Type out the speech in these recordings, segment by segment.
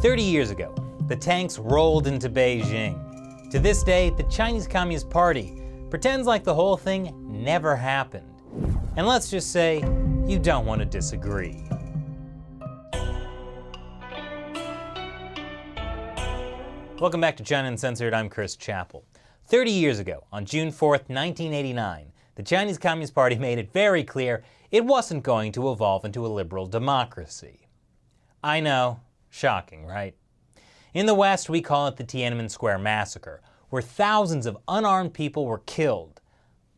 30 years ago, the tanks rolled into Beijing. To this day, the Chinese Communist Party pretends like the whole thing never happened. And let's just say, you don't want to disagree. Welcome back to China Uncensored, I'm Chris Chappell. 30 years ago, on June 4th, 1989, the Chinese Communist Party made it very clear it wasn't going to evolve into a liberal democracy. I know, shocking, right? In the West, we call it the Tiananmen Square Massacre, where thousands of unarmed people were killed.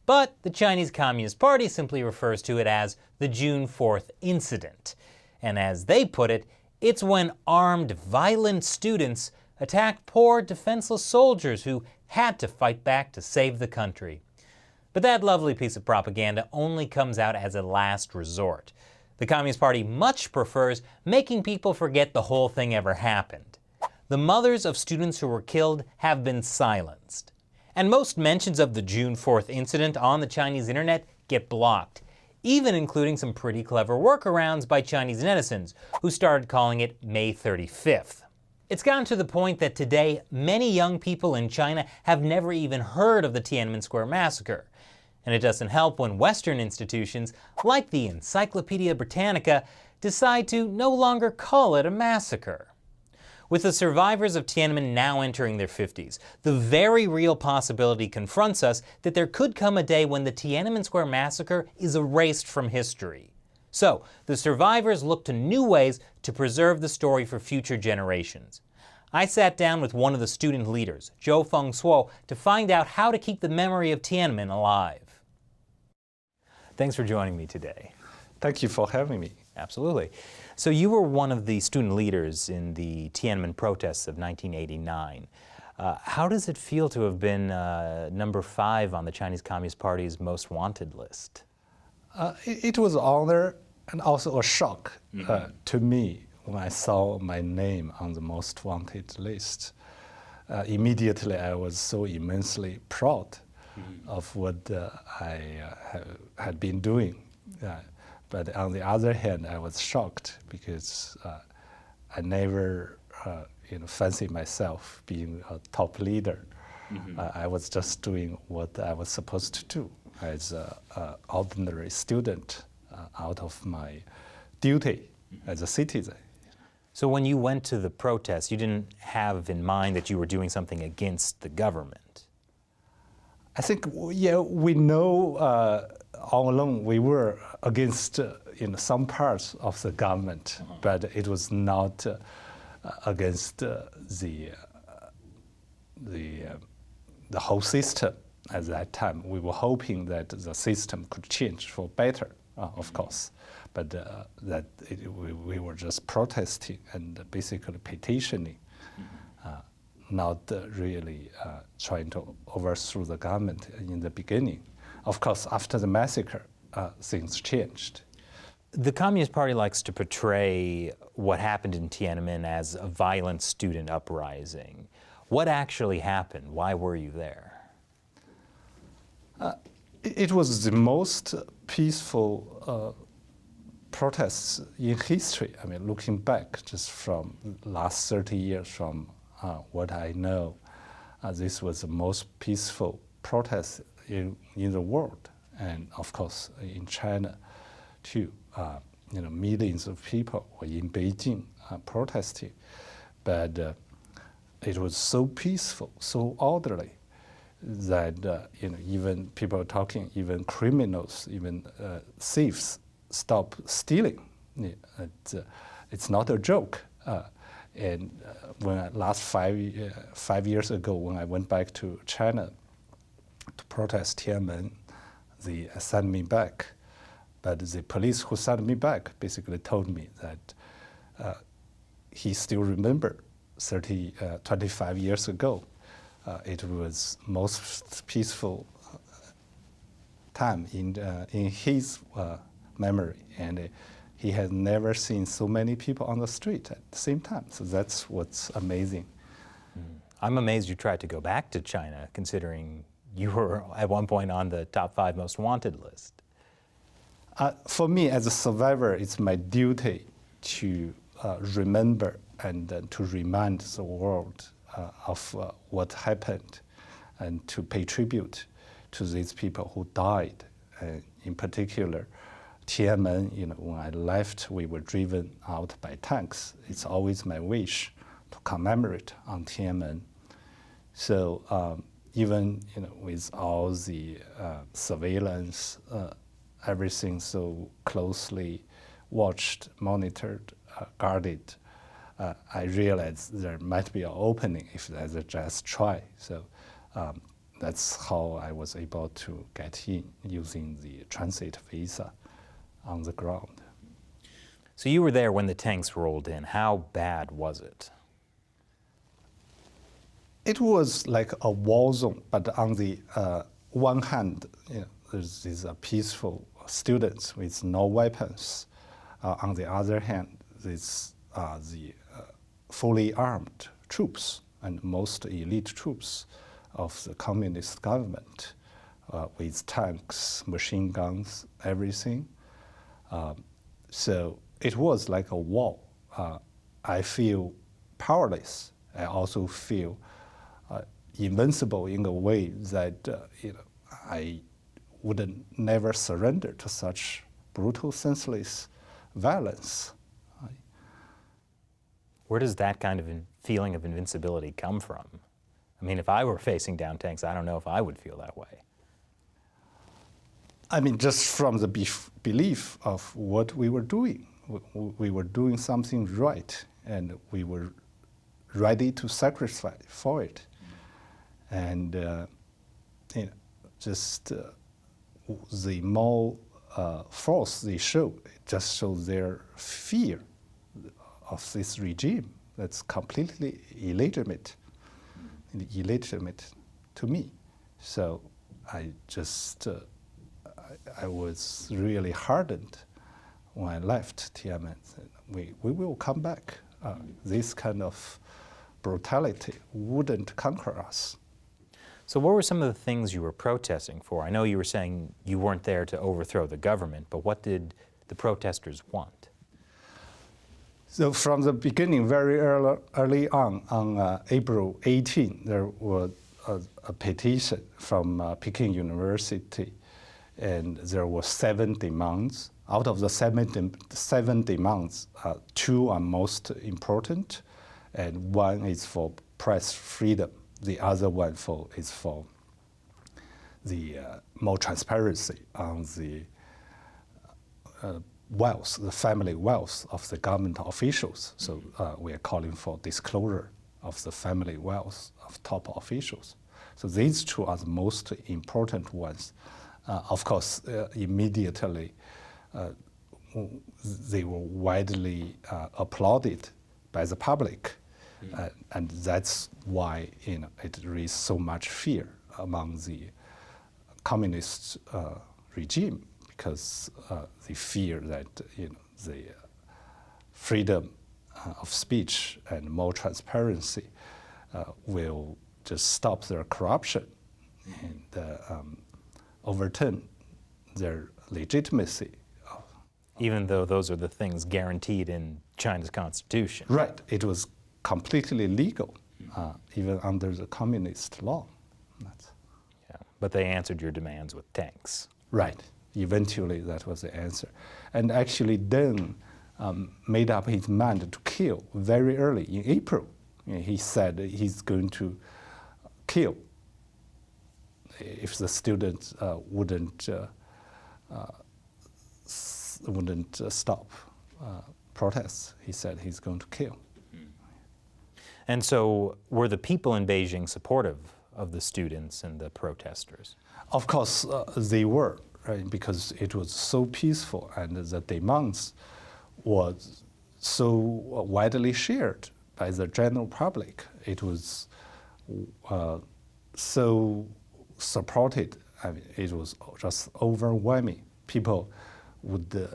But the Chinese Communist Party simply refers to it as the June 4th incident. And as they put it, it's when armed, violent students attacked poor, defenseless soldiers who had to fight back to save the country. But that lovely piece of propaganda only comes out as a last resort. The Communist Party much prefers making people forget the whole thing ever happened. The mothers of students who were killed have been silenced. And most mentions of the June 4th incident on the Chinese internet get blocked, even including some pretty clever workarounds by Chinese netizens who started calling it May 35th. It's gotten to the point that today, many young people in China have never even heard of the Tiananmen Square Massacre. And it doesn't help when Western institutions, like the Encyclopedia Britannica, decide to no longer call it a massacre. With the survivors of Tiananmen now entering their 50s, the very real possibility confronts us that there could come a day when the Tiananmen Square Massacre is erased from history. So, the survivors look to new ways to preserve the story for future generations. I sat down with one of the student leaders, Zhou Fengsuo, to find out how to keep the memory of Tiananmen alive. Thanks for joining me today. Thank you for having me. Absolutely. So you were one of the student leaders in the Tiananmen protests of 1989. How does it feel to have been number 5 on the Chinese Communist Party's most wanted list? It was an honor and also a shock to me when I saw my name on the most wanted list. Immediately I was so immensely proud of what I had been doing. But on the other hand, I was shocked because I never fancied myself being a top leader. I was just doing what I was supposed to do as an ordinary student out of my duty as a citizen. So when you went to the protests, you didn't have in mind that you were doing something against the government? I think, yeah, we know all along we were against some parts of the government, but it was not against the whole system at that time. We were hoping that the system could change for better, of course, but we were just protesting and basically petitioning. Not really trying to overthrow the government in the beginning. Of course, after the massacre, things changed. The Communist Party likes to portray what happened in Tiananmen as a violent student uprising. What actually happened? Why were you there? It was the most peaceful protests in history. I mean, looking back just from the last 30 years from what I know, this was the most peaceful protest in the world, and of course in China too. Millions of people were in Beijing protesting, but it was so peaceful, so orderly that even people talking, even criminals, even thieves, stop stealing. It's not a joke. And last 5 years ago, when I went back to China to protest Tiananmen, they sent me back. But the police who sent me back basically told me that he still remembered 25 years ago. It was most peaceful time in his memory, and he had never seen so many people on the street at the same time. So that's what's amazing. I'm amazed you tried to go back to China, considering you were at one point on the top 5 most wanted list. For me, as a survivor, it's my duty to remember and to remind the world of what happened, and to pay tribute to these people who died. In particular, Tiananmen, when I left, we were driven out by tanks. It's always my wish to commemorate on Tiananmen. So even with all the surveillance, everything so closely watched, monitored, guarded, I realized there might be an opening if there's a just try. So that's how I was able to get in using the transit visa on the ground. So you were there when the tanks rolled in. How bad was it? It was like a war zone, but on the one hand, there's these peaceful students with no weapons. On the other hand, these are the fully armed troops and most elite troops of the communist government with tanks, machine guns, everything. So it was like a war. I feel powerless. I also feel invincible in a way that I wouldn't never surrender to such brutal, senseless violence. Where does that kind of feeling of invincibility come from? I mean, if I were facing down tanks, I don't know if I would feel that way. I mean, just from the belief of what we were doing. We were doing something right, and we were ready to sacrifice for it. And just the more force they show, it just shows their fear of this regime that's completely illegitimate to me. So I just, I was really hardened when I left Tiananmen. We will come back. This kind of brutality wouldn't conquer us. So what were some of the things you were protesting for? I know you were saying you weren't there to overthrow the government, but what did the protesters want? So from the beginning, very early on April 18, there was a petition from Peking University, and there were 7 demands. Out of the 7 demands, 2 are most important, and 1 is for press freedom. The other one is for the more transparency on the wealth, the family wealth of the government officials. So we are calling for disclosure of the family wealth of top officials. So these 2 are the most important ones. Of course, immediately they were widely applauded by the public. And that's why it raised so much fear among the communist regime, because they fear that the freedom of speech and more transparency will just stop their corruption and overturn their legitimacy. Even though those are the things guaranteed in China's constitution. Right. It was completely legal, even under the communist law. Yeah, but they answered your demands with tanks. Right. Eventually, that was the answer. And actually Deng made up his mind to kill very early in April. He said he's going to kill if the students wouldn't stop protests. He said he's going to kill. And so were the people in Beijing supportive of the students and the protesters? Of course, they were, right? Because it was so peaceful and the demands was so widely shared by the general public. It was so supported. I mean, it was just overwhelming. People would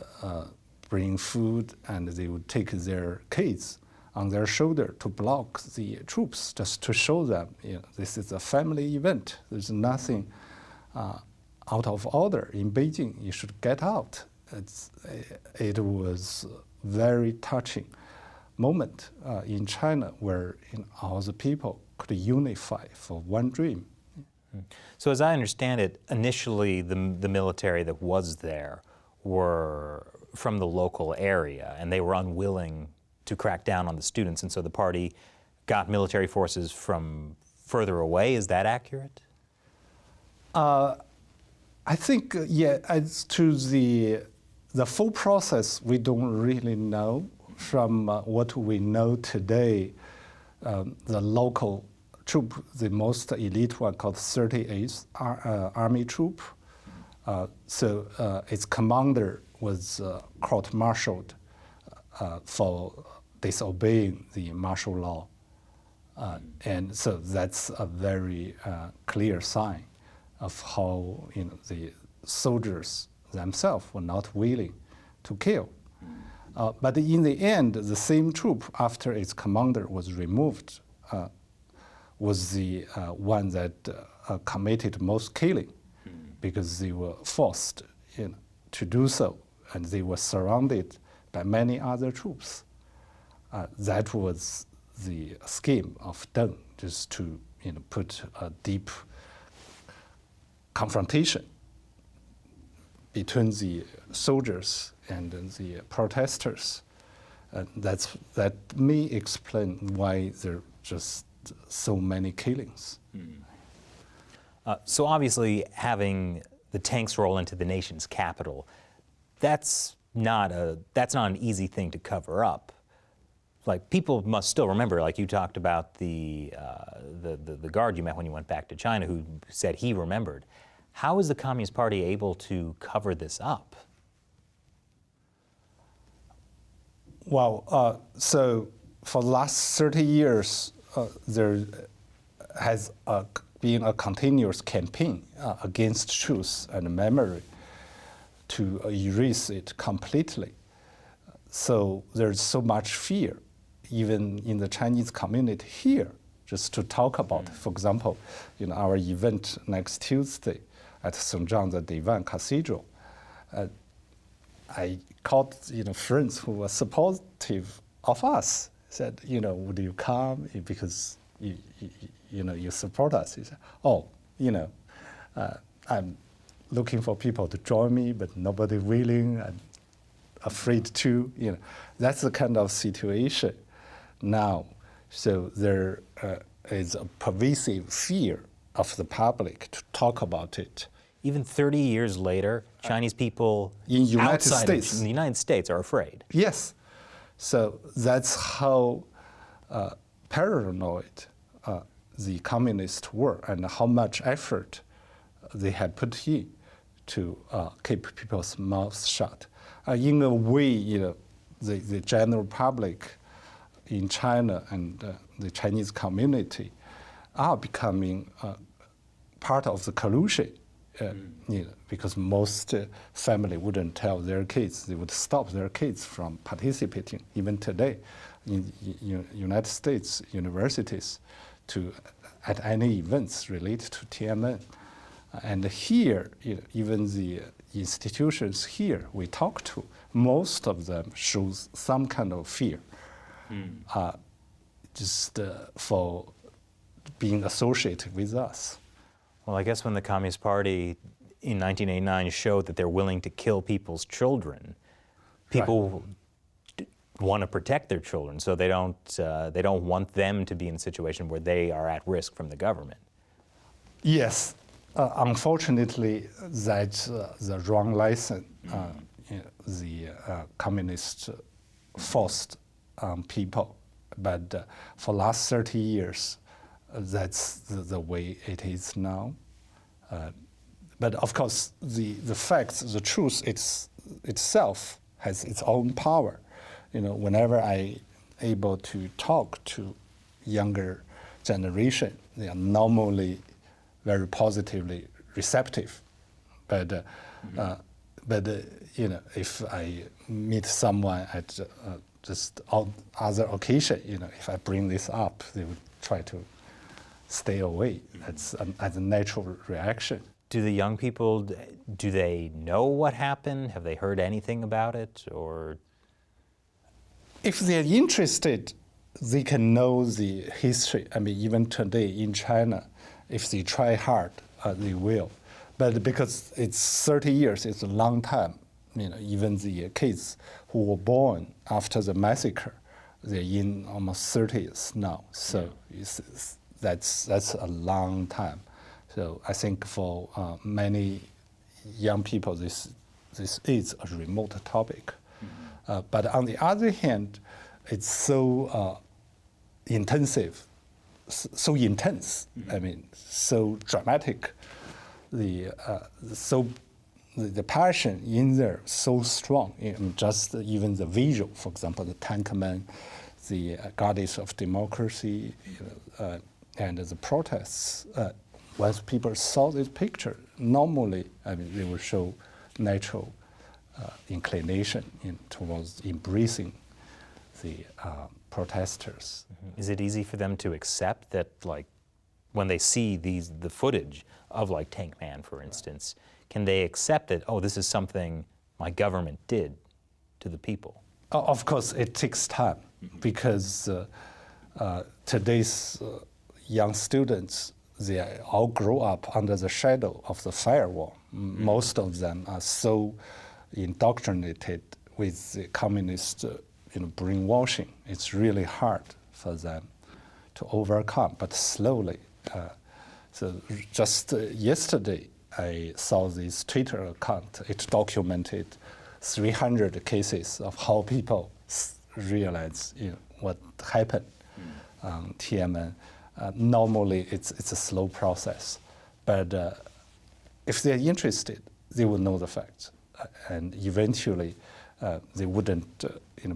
bring food and they would take their kids on their shoulder to block the troops, just to show them, this is a family event. There's nothing out of order in Beijing. You should get out. It was very touching. moment in China where all the people could unify for one dream. So as I understand it, initially the military that was there were from the local area, and they were unwilling to crack down on the students, and so the party got military forces from further away. Is that accurate? I think, yeah, as to the full process, we don't really know. From what we know today, the local troop, the most elite one called 38th Army Troop, so its commander was court-martialed for disobeying the martial law. And so that's a very clear sign of how the soldiers themselves were not willing to kill. But in the end, the same troop, after its commander was removed, was the one that committed most killing, because they were forced to do so, and they were surrounded by many other troops. That was the scheme of Deng, just to put a deep confrontation between the soldiers and the protesters. That may explain why there are just so many killings. So obviously having the tanks roll into the nation's capital, that's not an easy thing to cover up. Like, people must still remember, like you talked about the guard you met when you went back to China who said he remembered. How is the Communist Party able to cover this up? Well, so for the last 30 years, there has been a continuous campaign against truth and memory to erase it completely. So there's so much fear, even in the Chinese community here, just to talk about. For example, our event next Tuesday at St. John the Divine Cathedral, I called friends who were supportive of us. Said, would you come because you support us? He said, oh, I'm looking for people to join me, but nobody willing and afraid to. That's the kind of situation now. So there is a pervasive fear of the public to talk about it. Even 30 years later, Chinese people in the United States are afraid. Yes. So that's how paranoid the communists were, and how much effort they had put in to keep people's mouths shut. In a way, the general public in China and the Chinese community are becoming part of the collusion. Because most family wouldn't tell their kids, they would stop their kids from participating, even today, in United States universities, at any events related to Tiananmen. And here, even the institutions here we talk to, most of them shows some kind of fear, just for being associated with us. Well, I guess when the Communist Party in 1989 showed that they're willing to kill people's children, people want to protect their children, so they don't want them to be in a situation where they are at risk from the government. Yes, unfortunately, that's the wrong lesson. The communists forced on people, but for the last 30 years, that's the way it is now. But of course, the facts, the truth itself has its own power. Whenever I able to talk to younger generation, they are normally very positively receptive. But if I meet someone at just other occasion, if I bring this up, they would try to stay away. That's a natural reaction. Do the young people, do they know what happened? Have they heard anything about it? Or if they're interested, they can know the history. I mean, even today in China, if they try hard, they will. But because it's 30 years, it's a long time. You know, even the kids who were born after the massacre, they're in almost 30s now. So that's a long time. So I think for many young people, this is a remote topic. But on the other hand, it's so intensive, so intense. I mean, so dramatic. The passion in there so strong. Just even the visual, for example, the tank man, the goddess of democracy, and the protests. Once people saw this picture, normally, I mean, they will show natural inclination towards embracing the protesters. Is it easy for them to accept that, like, when they see the footage of, like, Tank Man, for instance, can they accept that, oh, this is something my government did to the people? Of course, it takes time because today's young students, they all grow up under the shadow of the firewall. Most of them are so indoctrinated with the communist brainwashing. It's really hard for them to overcome, but slowly. So just yesterday, I saw this Twitter account. It documented 300 cases of how people realize what happened on Tiananmen. Normally, it's a slow process, but if they're interested, they will know the facts, and eventually, they wouldn't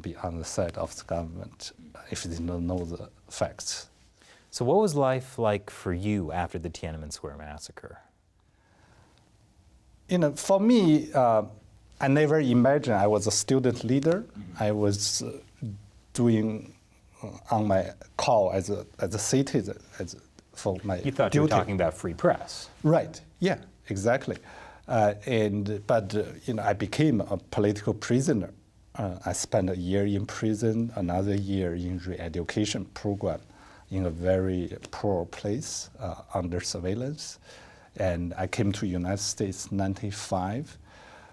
be on the side of the government if they don't know the facts. So what was life like for you after the Tiananmen Square massacre? For me, I never imagined I was a student leader. I was doing on my call as a citizen for my You thought duty. you were talking about free press. Right. Yeah. Exactly. But I became a political prisoner. I spent a year in prison, another year in re-education program in a very poor place under surveillance. And I came to United States in 1995.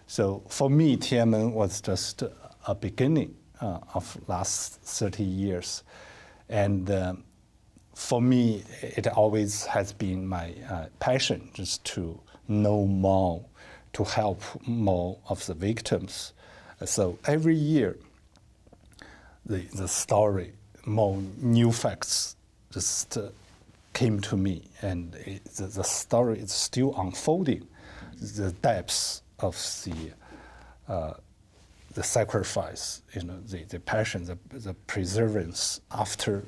So for me, Tiananmen was just a beginning of last 30 years. And for me, it always has been my passion just to know more, to help more of the victims. So every year, the story, more new facts just came to me, and the story is still unfolding. The depths of the sacrifice, the passion, the perseverance after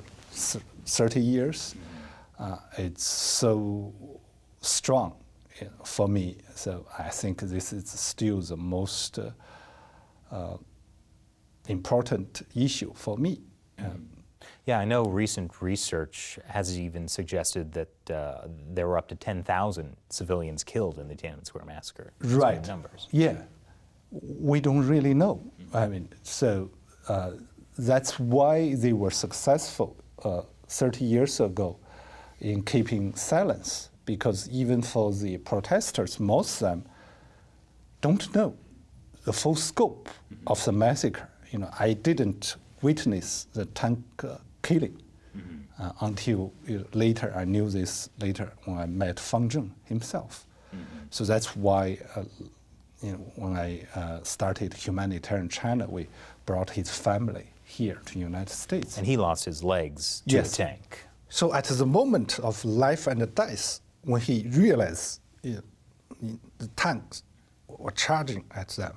30 years, it's so strong for me. So I think this is still the most important issue for me. Yeah, I know recent research has even suggested that there were up to 10,000 civilians killed in the Tiananmen Square massacre. Right. Numbers. Yeah. We don't really know. I mean, so that's why they were successful 30 years ago in keeping silence, because even for the protesters, most of them don't know the full scope of the massacre. I didn't witness the tank killing until later. I knew this later when I met Fang Zheng himself. So that's why when I started Humanitarian China, we brought his family here to the United States. And he lost his legs to Yes. a tank. So at the moment of life and death, when he realized the tanks were charging at them,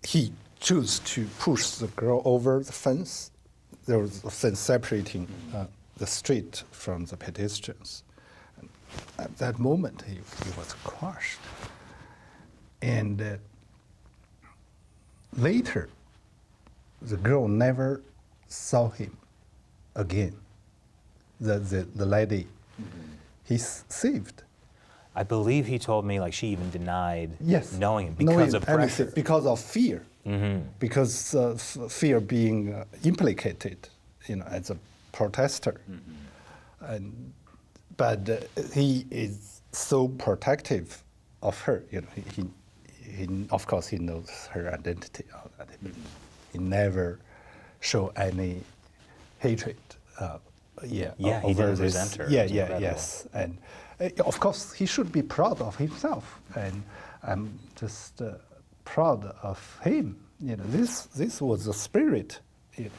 he chose to push the girl over the fence. There was a fence separating the street from the pedestrians. And at that moment, he was crushed. And later, the girl never saw him again. The lady he saved. I believe he told me, like, she even denied Yes. knowing him because of pressure. Because of fear. because fear being implicated, as a protester. But he is so protective of her. He of course he knows her identity. He never show any hatred. He didn't resent her. Yes, and of course he should be proud of himself, and I'm just proud of him. This was the spirit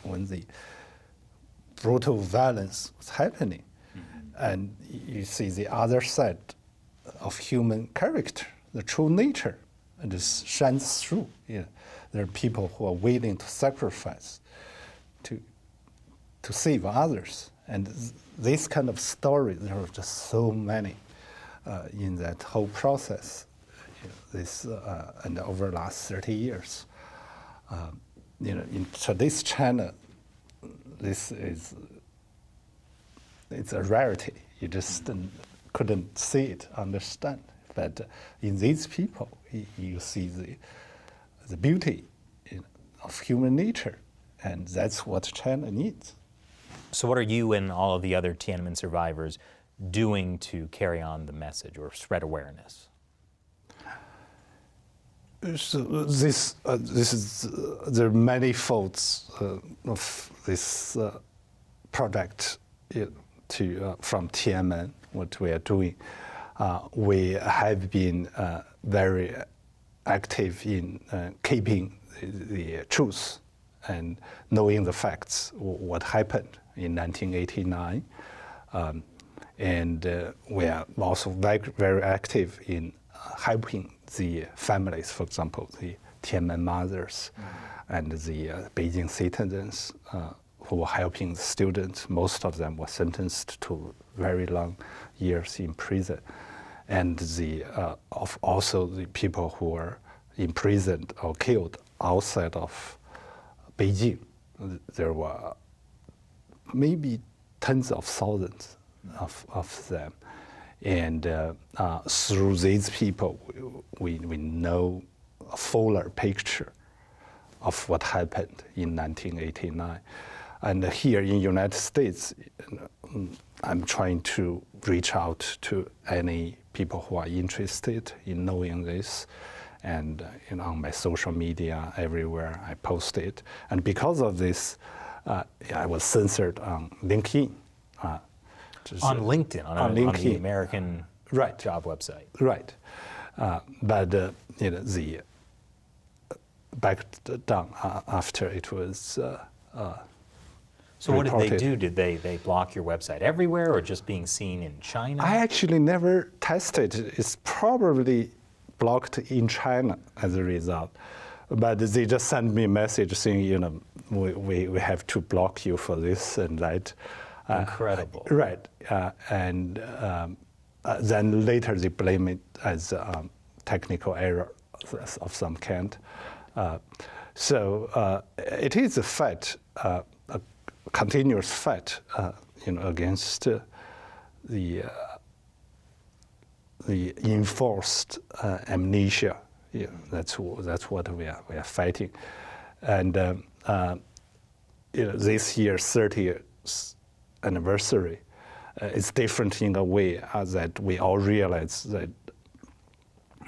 when the brutal violence was happening, and you see the other side of human character, the true nature, and this shines through. There are people who are willing to sacrifice to save others. And this kind of story, there are just so many in that whole process. And over the last 30 years, in today's China, it's a rarity. You just couldn't see it, understand. But in these people, you see the beauty of human nature, and that's what China needs. So what are you and all of the other Tiananmen survivors doing to carry on the message or spread awareness? So there are many faults of this project from Tiananmen, what we are doing. We have been very active in keeping the truth and knowing the facts, what happened in 1989. And we are also very active in helping the families, for example, the Tiananmen mothers and the Beijing citizens who were helping the students. Most of them were sentenced to very long years in prison. And also the people who were imprisoned or killed outside of Beijing. There were maybe tens of thousands of them. And through these people, we know a fuller picture of what happened in 1989. And here in the United States, I'm trying to reach out to any people who are interested in knowing this. And on my social media, everywhere I post it. And because of this, I was censored on LinkedIn. On LinkedIn, on the American job website. Right. But the backed down after it was So what reported. did they do? Did they block your website everywhere or just being seen in China? I actually never tested. It's probably blocked in China as a result. But they just sent me a message saying, we have to block you for this and that. Incredible. Right. And then later they blame it as a technical error of some kind. So it is a fight, a continuous fight, against the enforced amnesia. That's what we are fighting. And this year's 30th anniversary is different in a way that we all realize that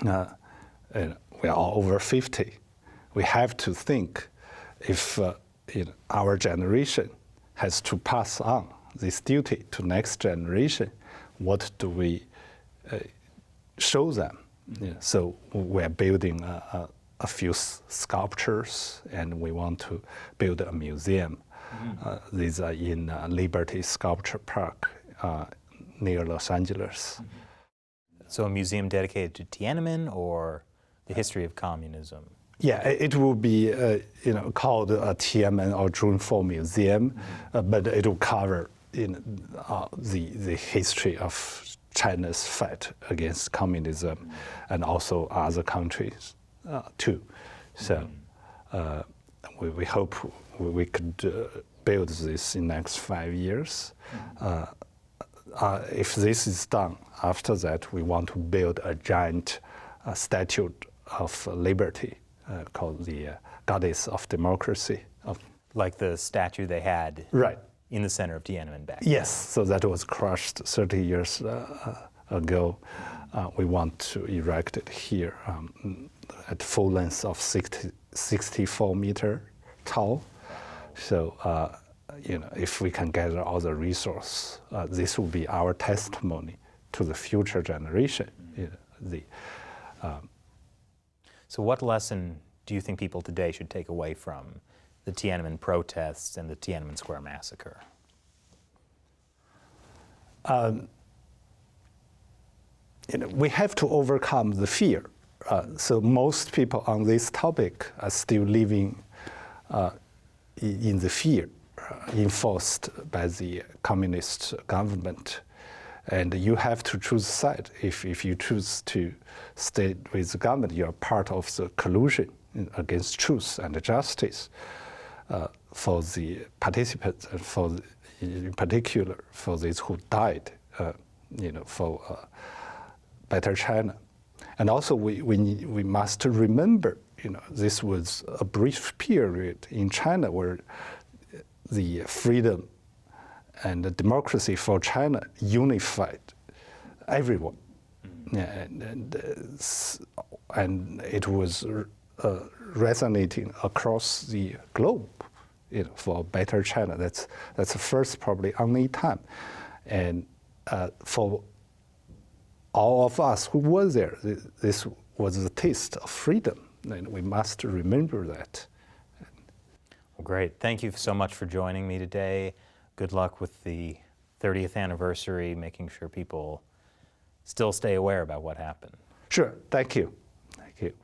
we are all over 50. We have to think if our generation has to pass on this duty to next generation, what do we show them? So we're building a few sculptures, and we want to build a museum. These are in Liberty Sculpture Park near Los Angeles. So a museum dedicated to Tiananmen or the history of communism? Yeah, it will be called a Tiananmen or June 4 Museum, but it will cover the history of China's fight against communism and also other countries too. So we hope we could build this in the next 5 years. If this is done, after that we want to build a giant statue of liberty called the goddess of democracy. Like the statue they had Right. in the center of Tiananmen back. Yes, so that was crushed 30 years ago. We want to erect it here at full length of 64 meter tall. So, if we can gather all the resource, this will be our testimony to the future generation. So what lesson do you think people today should take away from the Tiananmen protests and the Tiananmen Square massacre? We have to overcome the fear. So most people on this topic are still living in the fear enforced by the communist government. And you have to choose side. If you choose to stay with the government, you are part of the collusion against truth and justice for the participants, and in particular for those who died, for better China. And also we must remember, this was a brief period in China where the freedom and the democracy for China unified everyone. And it was resonating across the globe, for better China. That's the first, probably only time. And for all of us who were there, this was the taste of freedom, and we must remember that. Well, great. Thank you so much for joining me today. Good luck with the 30th anniversary, making sure people still stay aware about what happened. Sure. Thank you. Thank you.